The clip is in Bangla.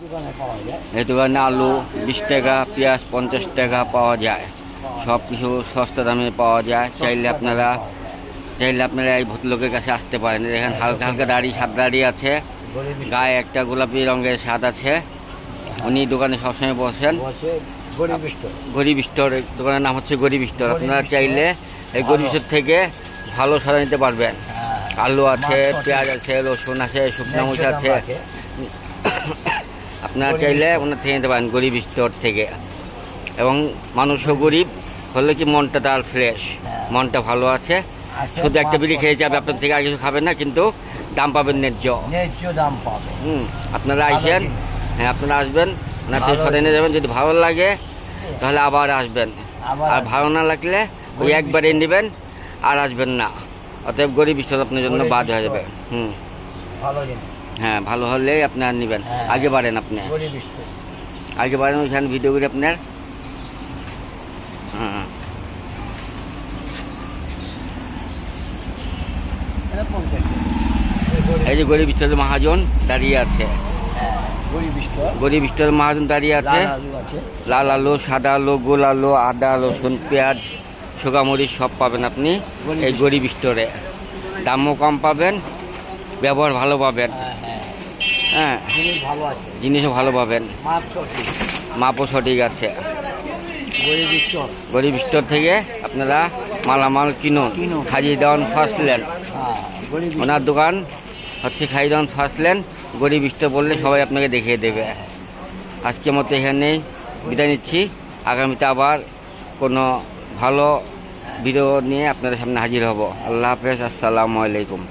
এই দোকানে আলু 20 টাকা, পেঁয়াজ 50 টাকা পাওয়া যায়। সব কিছু সস্তা দামে পাওয়া যায়। চাইলে আপনারা এই ভদ্রলোকের কাছে আসতে পারেন। এখানে হালকা হালকা দাড়ি, সাদা দাড়ি আছে, গায়ে একটা গোলাপি রঙের শার্ট আছে। উনি দোকানে সবসময় বসেন। গরিব স্টোর, দোকানের নাম হচ্ছে গরিব স্টোর। আপনারা চাইলে এই গরিব স্টোর থেকে ভালো সাদা নিতে পারবেন। আলু আছে, পেঁয়াজ আছে, রসুন আছে, শুকনো মরিচ আছে। আপনারা চাইলে ওনার থেকে নিতে পারেন গরিব স্টোর থেকে। এবং মানুষও গরিব হলে কি মনটা তার ফ্রেশ, মনটা ভালো আছে। শুধু একটা বিড়ি খেয়ে যাবে, আপনার থেকে আর কিছু খাবেন না, কিন্তু দাম পাবেন ন্যায্য দাম পাবেন। আপনারা আইসেন, হ্যাঁ আপনারা আসবেন, ওনার থেকে সরে নিয়ে যাবেন। যদি ভালো লাগে তাহলে আবার আসবেন, আর ভালো না লাগলে ওই একবারে নেবেন আর আসবেন না। অতএব গরিব স্টোর আপনার জন্য বাদ হয়ে যাবে। হ্যাঁ, ভালো হলেই আপনার নেবেন। আগে বাড়েন, আপনি আগে বাড়েন, ওইখানে ভিডিও করে আপনার। হ্যাঁ, এই যে গরিব স্টোরের মহাজন দাঁড়িয়ে আছে। গরিব স্টোরের মহাজন দাঁড়িয়ে আছে। লাল আলু, সাদা আলু, গোল আলু, আদা, রসুন, পেঁয়াজ, শুকামরিচ সব পাবেন আপনি এই গরিব স্টোরে। দামও কম পাবেন, ব্যবহার ভালো পাবেন। হ্যাঁ, জিনিসও ভালো পাবেন, মাপও সঠিক আছে। গরিব স্টোর থেকে আপনারা মালামাল কিনুন। খাজিদাওয়ান ফার্স্ট ল্যান্ড, ওনার দোকান হচ্ছে খাজিদাওয়ান ফার্স্ট ল্যান্ড। গরিব স্টোর বললে সবাই আপনাকে দেখিয়ে দেবে। আজকের মতো এখানেই বিদায় নিচ্ছি। আগামীতে আবার কোনো ভালো ভিডিও নিয়ে আপনাদের সামনে হাজির হব। আল্লাহ হাফেজ, আসসালামু আলাইকুম।